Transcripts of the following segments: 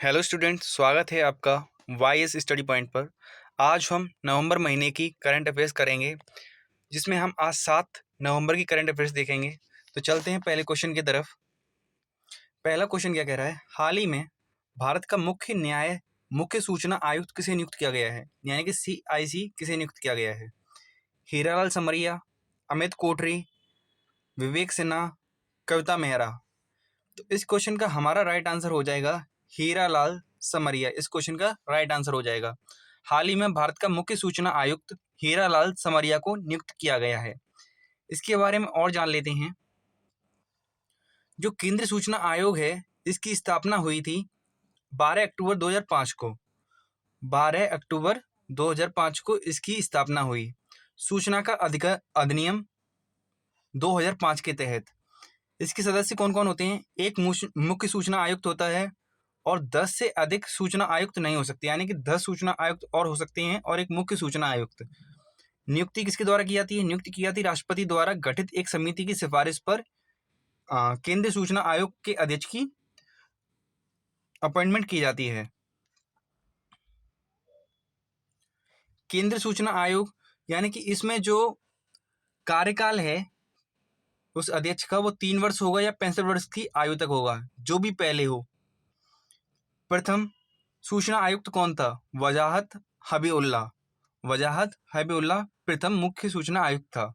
Hello student, स्वागत है आपका वाई एस स्टडी पॉइंट पर। आज हम नवंबर महीने की करंट अफेयर्स करेंगे, जिसमें हम आज 7 नवंबर की करंट अफेयर्स देखेंगे। तो चलते हैं पहले क्वेश्चन की तरफ। पहला क्वेश्चन क्या कह रहा है? हाल ही में भारत का मुख्य सूचना आयुक्त किसे नियुक्त किया गया है, यानी कि CIC किसे नियुक्त किया गया है? हीरालाल समरिया, अमित कोठरी, विवेक सिन्हा, कविता मेहरा। तो इस क्वेश्चन का हमारा राइट आंसर हो जाएगा हीरालाल समरिया। इस क्वेश्चन का राइट आंसर हो जाएगा। हाल ही में भारत का मुख्य सूचना आयुक्त हीरालाल समरिया को नियुक्त किया गया है। इसके बारे में और जान लेते हैं। जो केंद्रीय सूचना आयोग है, इसकी स्थापना हुई थी 12 अक्टूबर 2005 को। 12 अक्टूबर 2005 को इसकी स्थापना हुई। सूचना का अधिनियम 2005 के तहत। इसके सदस्य कौन कौन होते हैं? एक मुख्य सूचना आयुक्त होता है और 10 से अधिक सूचना आयुक्त नहीं हो सकते, यानी कि 10 सूचना आयुक्त और हो सकते हैं और एक मुख्य सूचना आयुक्त। नियुक्ति किसके द्वारा की जाती है? नियुक्ति की जाती है राष्ट्रपति द्वारा गठित एक समिति की सिफारिश पर। केंद्रीय सूचना आयोग के अध्यक्ष की अपॉइंटमेंट की जाती है। केंद्रीय सूचना आयोग यानी कि इसमें जो कार्यकाल है उस अध्यक्ष का, वो 3 वर्ष होगा या 65 वर्ष की आयु तक होगा, जो भी पहले हो। प्रथम सूचना आयुक्त कौन था? वजाहत हबीउल्लाह प्रथम मुख्य सूचना आयुक्त था।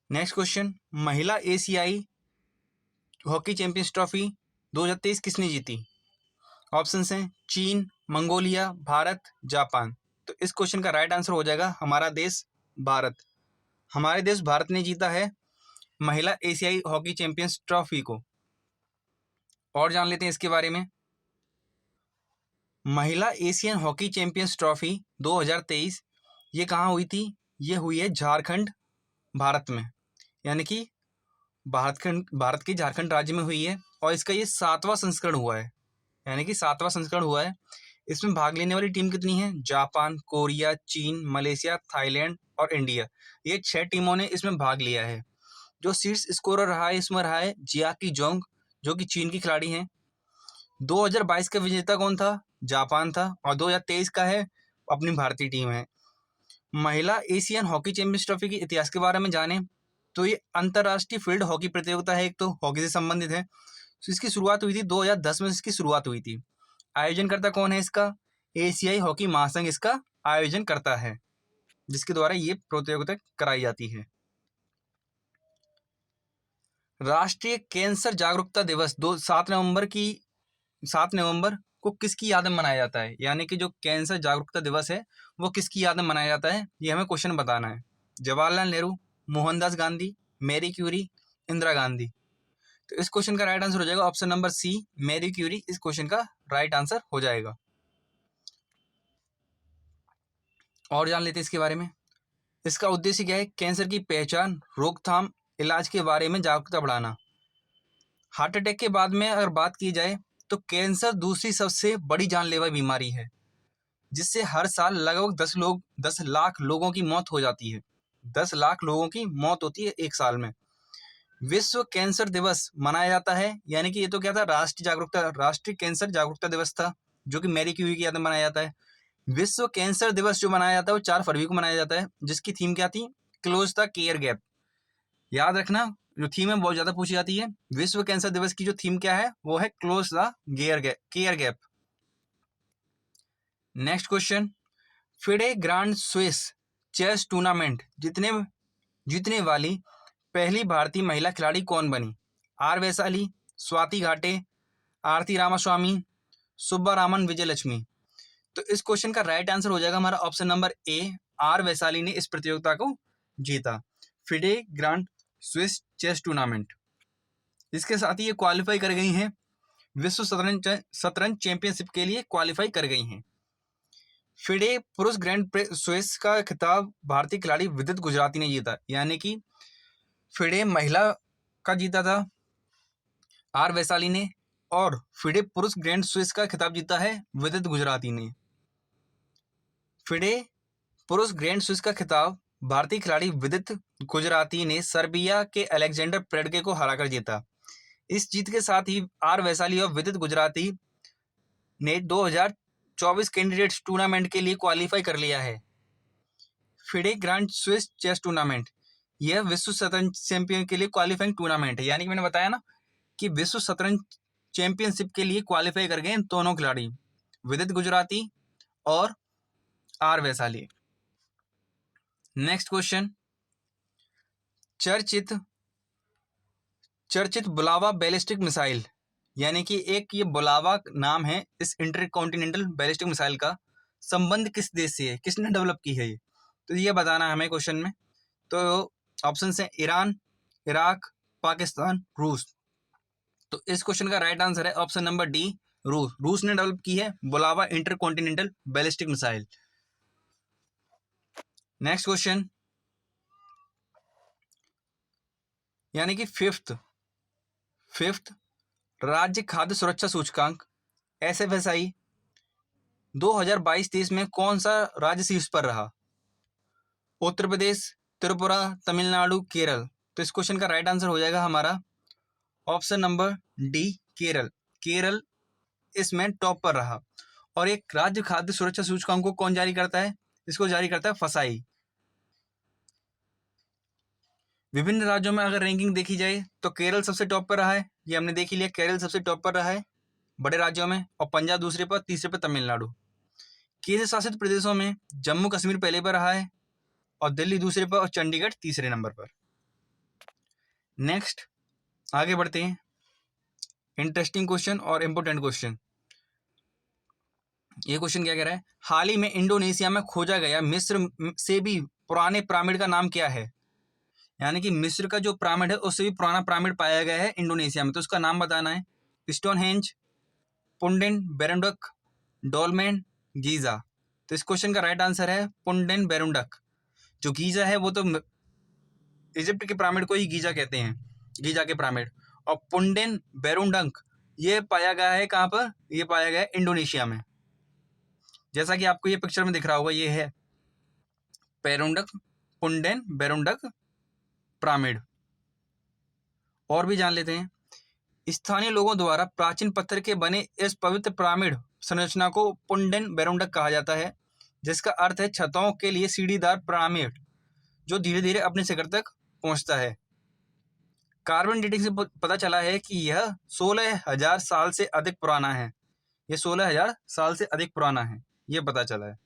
नेक्स्ट क्वेश्चन, महिला एशियाई हॉकी चैंपियंस ट्रॉफी 2023 किसने जीती? ऑप्शंस हैं चीन, मंगोलिया, भारत, जापान। तो इस क्वेश्चन का राइट आंसर हो जाएगा हमारा देश भारत। हमारे देश भारत ने जीता है महिला एशियाई हॉकी चैंपियंस ट्रॉफी को। और जान लेते हैं इसके बारे में। महिला एशियन हॉकी चैंपियंस ट्रॉफी 2023 ये कहाँ हुई थी? ये हुई है झारखंड, भारत में, यानी कि भारत के झारखंड राज्य में हुई है। और इसका ये 7वां संस्करण हुआ है, यानी कि 7वां संस्करण हुआ है। इसमें भाग लेने वाली टीम कितनी है? जापान, कोरिया, चीन, मलेशिया, थाईलैंड और इंडिया। ये 6 टीमों ने इसमें भाग लिया है। जो शीर्ष स्कोरर रहा है इसमें रहा है जियाकी जोंग, जो कि चीन की खिलाड़ी हैं। 2022 का विजेता कौन था? जापान था। और 2023 का है अपनी भारतीय टीम है। महिला एशियन हॉकी चैंपियंस ट्रॉफी के इतिहास के बारे में जाने तो ये अंतर्राष्ट्रीय फील्ड हॉकी प्रतियोगिता है, एक तो हॉकी से संबंधित है। तो इसकी शुरुआत हुई थी 2010 में, इसकी शुरुआत हुई थी। आयोजनकर्ता कौन है इसका? एशियाई हॉकी महासंघ इसका आयोजन करता है, जिसके द्वारा ये प्रतियोगिता कराई जाती है। राष्ट्रीय कैंसर जागरूकता दिवस 7 नवंबर को किसकी याद में मनाया जाता है? यानी कि जो कैंसर जागरूकता दिवस है वो किसकी याद में मनाया जाता है, ये हमें क्वेश्चन बताना है। Jawaharlal Nehru, Mohandas Gandhi, Marie Curie, Indira Gandhi. तो इस क्वेश्चन का राइट आंसर हो जाएगा option number C, Marie Curie. इस क्वेश्चन का राइट आंसर हो जाएगा। और जान लेते हैं इसके बारे में। इसका उद्देश्य क्या है? कैंसर की पहचान, रोकथाम, इलाज के बारे में जागरूकता बढ़ाना। हार्ट अटैक के बाद में अगर बात की जाए तो कैंसर दूसरी सबसे बड़ी जानलेवा बीमारी है, जिससे हर साल लगभग 10 लाख लोगों की मौत हो जाती है। 10 लाख लोगों की मौत होती है एक साल में। विश्व कैंसर दिवस मनाया जाता है, यानी कि ये तो क्या था? राष्ट्रीय कैंसर जागरूकता दिवस था, जो कि मैरी क्यूरी की याद में मनाया जाता है। विश्व कैंसर दिवस जो मनाया जाता है वो 4 फरवरी को मनाया जाता है, जिसकी थीम क्या थी? Close the care gap. याद रखना, जो थीम है बहुत ज्यादा पूछी जाती है। विश्व कैंसर दिवस की जो थीम क्या है वो है close the care gap. Next question, FIDE Grand Swiss chess tournament जीतने वाली पहली भारतीय महिला खिलाड़ी कौन बनी? आर वैशाली, स्वाति घाटे, आरती रामास्वामी, सुब्बारामन विजयलक्ष्मी। तो इस क्वेश्चन का राइट आंसर हो जाएगा हमारा option number A, R Vaishali ने इस प्रतियोगिता को जीता, FIDE Grand Swiss chess tournament. इसके साथ ही ये क्वालिफाई कर गई हैं विश्व शतरंज चैंपियनशिप के लिए क्वालिफाई कर गई हैं। फिडे पुरुष ग्रैंड स्विस का खिताब भारतीय खिलाड़ी विदित गुजराती ने जीता, यानी कि फिडे महिला का जीता था आर वैशाली ने, और फिडे पुरुष ग्रैंड स्विस का खिताब जीता है विदित गुजराती ने। फिडे पुरुष ग्रैंड स्विस का खिताब भारतीय खिलाड़ी विदित गुजराती ने सर्बिया के अलेक्जेंडर प्रेडगे को हराकर जीता। इस जीत के साथ ही आर वैशाली और विदित गुजराती ने 2024 कैंडिडेट्स टूर्नामेंट के लिए क्वालिफाई कर लिया है। FIDE Grand Swiss chess tournament, यह विश्व शतरंज चैंपियन के लिए क्वालिफाइंग टूर्नामेंट है। यानी कि मैंने बताया ना कि विश्व शतरंज चैंपियनशिप के लिए क्वालिफाई कर गए दोनों खिलाड़ी, विदित गुजराती और आर वैशाली। नेक्स्ट क्वेश्चन, चर्चित बुलावा बैलिस्टिक मिसाइल, यानी कि एक ये बुलावा नाम है इस इंटरकॉन्टिनेंटल बैलिस्टिक मिसाइल का, संबंध किस देश से है, किसने डेवलप की है ये, तो ये बताना है हमें क्वेश्चन में। तो ऑप्शन है ईरान, इराक, पाकिस्तान, रूस। तो इस क्वेश्चन का राइट आंसर है ऑप्शन नंबर डी, रूस। रूस ने डेवलप की है बुलावा intercontinental ballistic missile. Next question, यानी कि फिफ्थ राज्य खाद्य सुरक्षा सूचकांक SFSI 2022-23 में कौन सा राज्य शीर्ष पर रहा? उत्तर प्रदेश, त्रिपुरा, तमिलनाडु, केरल। तो इस क्वेश्चन का राइट आंसर हो जाएगा हमारा option number D, Kerala. Kerala इसमें टॉप पर रहा। और एक राज्य खाद्य सुरक्षा सूचकांक को कौन जारी करता है? इसको जारी करता है फसाई। विभिन्न राज्यों में अगर रैंकिंग देखी जाए तो केरल सबसे टॉप पर रहा है, ये हमने देख ही लिया, केरल सबसे टॉप पर रहा है बड़े राज्यों में, और पंजाब दूसरे पर, तीसरे पर तमिलनाडु। केंद्र शासित प्रदेशों में जम्मू कश्मीर पहले पर रहा है और दिल्ली दूसरे पर और चंडीगढ़ तीसरे नंबर पर। नेक्स्ट आगे बढ़ते हैं, इंटरेस्टिंग क्वेश्चन और इंपोर्टेंट क्वेश्चन। ये क्वेश्चन क्या कह रहा है, हाल ही में इंडोनेशिया में खोजा गया मिस्र से भी पुराने पिरामिड का नाम क्या है? यानी कि मिस्र का जो पिरामिड है उससे भी पुराना पिरामिड पाया गया है इंडोनेशिया में, तो उसका नाम बताना है। स्टोनहेंज, पुंडेन बेरुंडक, डोलमेन, गीजा। तो इस क्वेश्चन का राइट आंसर है पुंडेन बेरुंडक। जो गीजा है वो तो इजिप्ट के पिरामिड को ही गीजा कहते हैं, गीजा के पिरामिड। और पुंडेन बेरुंडक ये पाया गया है कहाँ पर? ये पाया गया है इंडोनेशिया में। जैसा कि आपको ये पिक्चर में दिख रहा होगा, ये है बेरुंडक, पुंडेन बेरुंडक पिरामिड। और भी जान लेते हैं, स्थानीय लोगों द्वारा प्राचीन पत्थर के बने इस पवित्र पिरामिड संरचना को पुंडेन बेरुंडक कहा जाता है, जिसका अर्थ है छतों के लिए सीढ़ीदार पिरामिड जो धीरे धीरे अपने शिखर तक पहुंचता है। कार्बन डेटिंग से पता चला है कि यह 16,000 साल से अधिक पुराना है। यह 16,000 साल से अधिक पुराना है, यह पता चला है।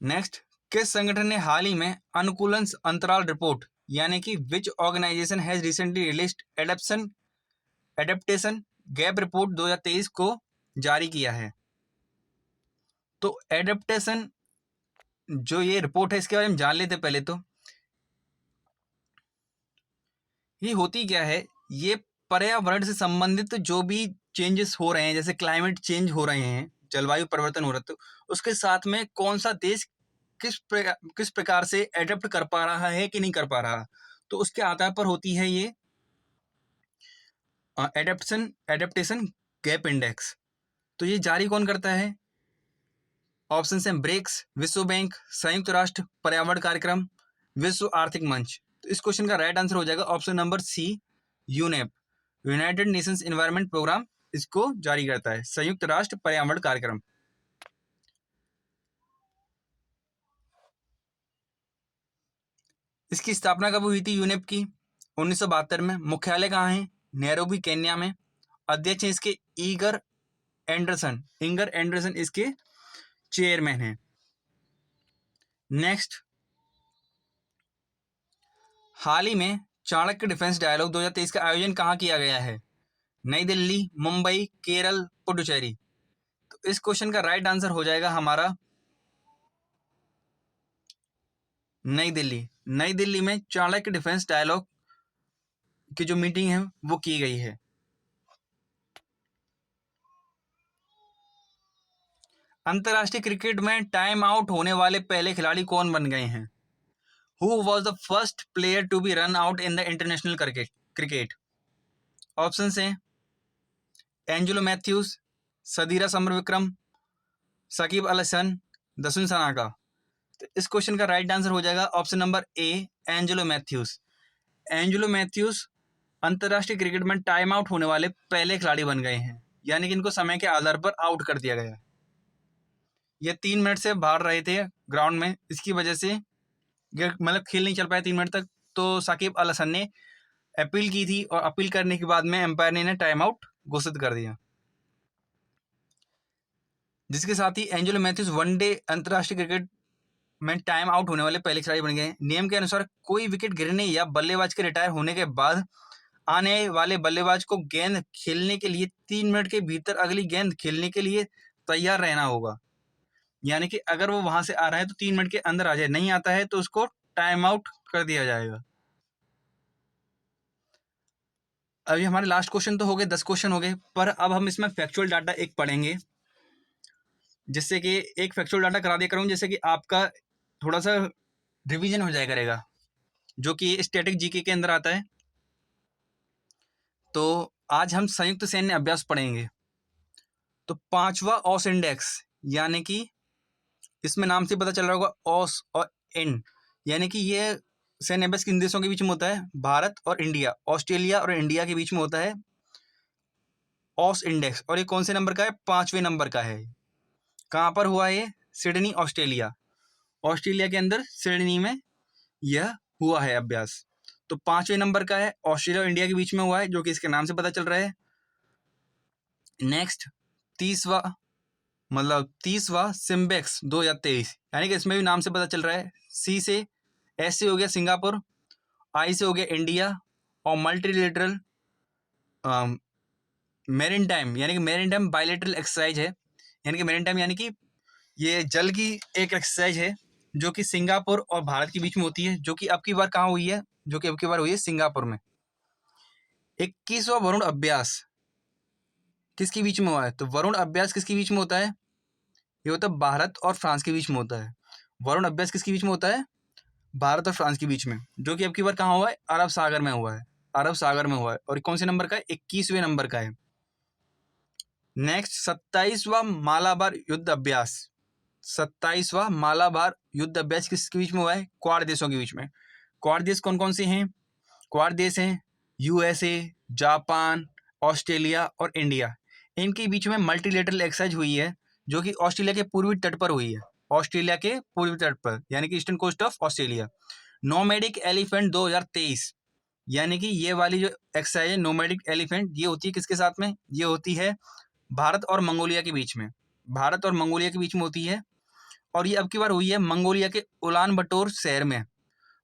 नेक्स्ट, किस संगठन ने हाल ही में अनुकूलन अंतराल रिपोर्ट, यानी कि which organization has recently released adaptation gap report 2023 को जारी किया है? तो एडेप्टेशन जो ये रिपोर्ट है इसके बारे में जान लेते पहले। तो ये होती क्या है, ये पर्यावरण से संबंधित जो भी चेंजेस हो रहे हैं, जैसे क्लाइमेट चेंज हो रहे हैं, जलवायु परिवर्तन हो रहा है, तो उसके साथ में कौन सा देश किस प्रकार से एडेप्ट कर पा रहा है कि नहीं कर पा रहा, तो उसके आधार पर होती है ये एडेप्टेशन गैप इंडेक्स। तो ये जारी कौन करता है? ऑप्शन हैं ब्रिक्स, विश्व बैंक, संयुक्त राष्ट्र पर्यावरण कार्यक्रम, विश्व आर्थिक मंच। तो इस क्वेश्चन का राइट आंसर हो जाएगा option number C, UNEP, United Nations Environment Programme इसको जारी करता है, संयुक्त राष्ट्र पर्यावरण कार्यक्रम। इसकी स्थापना कब हुई थी यूनेप की? 1972 में। मुख्यालय कहाँ है? नैरोबी, केन्या में। अध्यक्ष इसके इंगर एंडरसन इसके चेयरमैन हैं। नेक्स्ट, हाल ही में चाणक्य डिफेंस डायलॉग 2023 का आयोजन कहाँ किया गया है? नई दिल्ली, मुंबई, केरल, पुडुचेरी। तो इस क्वेश्चन का राइट आंसर हो जाएगा हमारा नई दिल्ली। नई दिल्ली में चाणक्य डिफेंस डायलॉग की जो मीटिंग है वो की गई है। अंतरराष्ट्रीय क्रिकेट में टाइम आउट होने वाले पहले खिलाड़ी कौन बन गए हैं? Who was the first player to be run out in the international cricket? Option हैं एंजेलो मैथ्यूज, सदीरा समरविक्रम, सकीब अल हसन, दसुन सनागा। तो इस क्वेश्चन का राइट आंसर हो जाएगा option number A, Angelo Mathews. Angelo Mathews अंतर्राष्ट्रीय क्रिकेट में टाइम आउट होने वाले पहले खिलाड़ी बन गए हैं, यानी कि इनको समय के आधार पर आउट कर दिया गया। ये 3 मिनट से बाहर रहे थे ग्राउंड में, इसकी वजह से मतलब खेल नहीं चल पाया 3 मिनट तक। तो साकिब अल हसन ने अपील की थी और अपील करने के बाद में एम्पायर ने इन्हें टाइम आउट घोषित कर दिया, जिसके साथ ही एंजेलो मैथ्यूज वनडे अंतर्राष्ट्रीय क्रिकेट में टाइम आउट होने वाले पहले खिलाड़ी बन गए। नियम के अनुसार कोई विकेट गिरने या बल्लेबाज के रिटायर होने के बाद आने वाले बल्लेबाज को गेंद खेलने के लिए 3 मिनट के भीतर अगली गेंद खेलने के लिए तैयार रहना होगा। यानी कि अगर वो वहां से आ रहा है तो 3 मिनट के अंदर आ जाए, नहीं आता है तो उसको टाइम आउट कर दिया जाएगा। अभी हमारे लास्ट क्वेश्चन तो हो गए, 10 क्वेश्चन हो गए, पर अब हम इसमें फैक्चुअल डाटा एक पढ़ेंगे, जिससे कि एक फैक्चुअल डाटा करा दिया करूँ, जैसे कि आपका थोड़ा सा रिवीजन हो जाया करेगा, जो कि स्टैटिक जीके के अंदर आता है। तो आज हम संयुक्त सैन्य अभ्यास पढ़ेंगे। तो 5वां ऑस इंडेक्स, यानी कि इसमें नाम से पता चल रहा होगा ऑस और इन, यानी कि ये सैन्य अभ्यास किन देशों के बीच में होता है? भारत और इंडिया, ऑस्ट्रेलिया और इंडिया के बीच में होता है ऑस इंडेक्स। और ये कौन से नंबर का है? 5वें नंबर का है। कहाँ पर हुआ है? Sydney, Australia. ऑस्ट्रेलिया के अंदर सिडनी में यह हुआ है अभ्यास। तो 5वें नंबर का है, ऑस्ट्रेलिया और इंडिया के बीच में हुआ है, जो कि इसके नाम से पता चल रहा है। नेक्स्ट 30वां सिम्बेक्स 2023, यानी कि इसमें भी नाम से पता चल रहा है। सी से एस से हो गया सिंगापुर, आई से हो गया इंडिया, और मल्टीलेटरल मेरिन टाइम, यानी कि मेरिन टाइम बायलेटरल एक्सरसाइज है। यानी कि मेरिन टाइम यानी कि ये जल की एक एक्सरसाइज है, जो कि सिंगापुर और भारत के बीच में होती है, जो कि अब की बार कहाँ हुई है? जो कि अब की बार हुई है सिंगापुर में। 21वां वरुण अभ्यास किसके बीच में हुआ है? तो वरुण अभ्यास किसके बीच में होता है? ये होता है भारत और फ्रांस के बीच में होता है। वरुण अभ्यास किसके बीच में होता है? भारत और फ्रांस के बीच में, जो कि अब की बार कहाँ हुआ है? अरब सागर में हुआ है। अरब सागर में हुआ है। और कौन से नंबर का है? 21वें नंबर का है। नेक्स्ट 27वां मालाबार युद्ध अभ्यास। 27वां मालाबार युद्ध अभ्यास किसके बीच में हुआ है? क्वाड देशों के बीच में। क्वाड देश कौन कौन से हैं? क्वाड देश हैं यूएसए, जापान, ऑस्ट्रेलिया और इंडिया। इनके बीच में मल्टीलेटरल एक्सरसाइज हुई है, जो कि ऑस्ट्रेलिया के पूर्वी तट पर हुई है। ऑस्ट्रेलिया के पूर्वी तट पर, यानी कि eastern coast of Australia. Nomadic elephant 2023, यानी कि ये वाली जो एक्सरसाइज है नोमैडिक एलिफेंट, ये होती है किसके साथ में? ये होती है भारत और मंगोलिया के बीच में। भारत और मंगोलिया के बीच में होती है, और ये अब की बार हुई है मंगोलिया के उलान बटोर शहर में।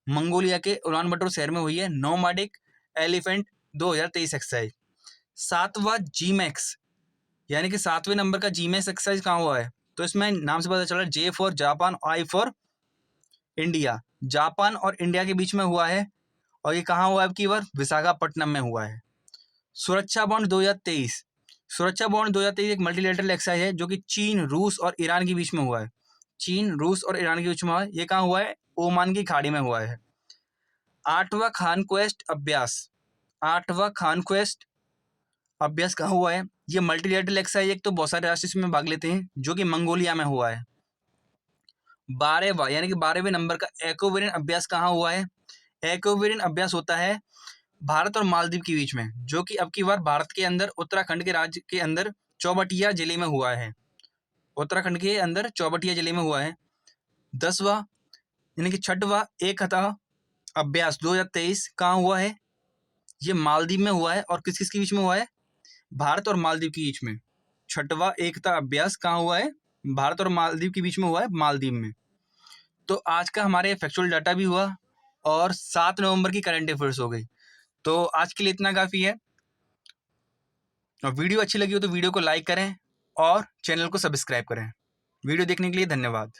मंगोलिया के उलान बटोर शहर में हुई है नोमैडिक एलिफेंट 2023 एक्सरसाइज। 7वां जीमैक्स, यानी कि 7वें नंबर का जीमैक्स एक्सरसाइज कहाँ हुआ है? तो इसमें नाम से पता चल रहा है J for Japan, I for India. Japan और इंडिया के बीच में हुआ है, और ये कहाँ हुआ है? अब की बार विशाखापट्टनम में हुआ है। सुरक्षा बॉन्ड 2023, सुरक्षा बॉन्ड 2023 एक मल्टीलेटरल एक्सरसाइज है, जो कि चीन, रूस और ईरान के बीच में हुआ है। चीन, रूस और ईरान के बीच में हुआ है। ये कहाँ हुआ है? ओमान की खाड़ी में हुआ है। 8वां खानक्वेस्ट अभ्यास, 8वां खानक्वेस्ट अभ्यास कहाँ हुआ है? ये मल्टीलेटरल एक्सरसाइज, एक तो बहुत सारे राष्ट्र इसमें भाग लेते हैं, जो कि मंगोलिया में हुआ है। 12वां, यानी कि 12वें नंबर का एक्वेरियन अभ्यास कहाँ हुआ है? एक्वेरियन अभ्यास होता है भारत और मालदीव के बीच में, जो कि अब की बार भारत के अंदर उत्तराखंड के राज्य के अंदर चौबटिया जिले में हुआ है। उत्तराखंड के अंदर चौबटिया जिले में हुआ है। 10वां, यानी कि 6वां एक हथा अभ्यास 2023 कहाँ हुआ है? ये मालदीव में हुआ है। और किस किस के बीच में हुआ है? भारत और मालदीव के बीच में। 6वां एकता अभ्यास कहाँ हुआ है? भारत और मालदीव के बीच में हुआ है, मालदीव में। तो आज का हमारे फैक्चुअल डाटा भी हुआ, और 7 नवंबर की करंट अफेयर्स हो गई। तो आज के लिए इतना काफ़ी है। और वीडियो अच्छी लगी हो तो वीडियो को लाइक करें और चैनल को सब्सक्राइब करें। वीडियो देखने के लिए धन्यवाद।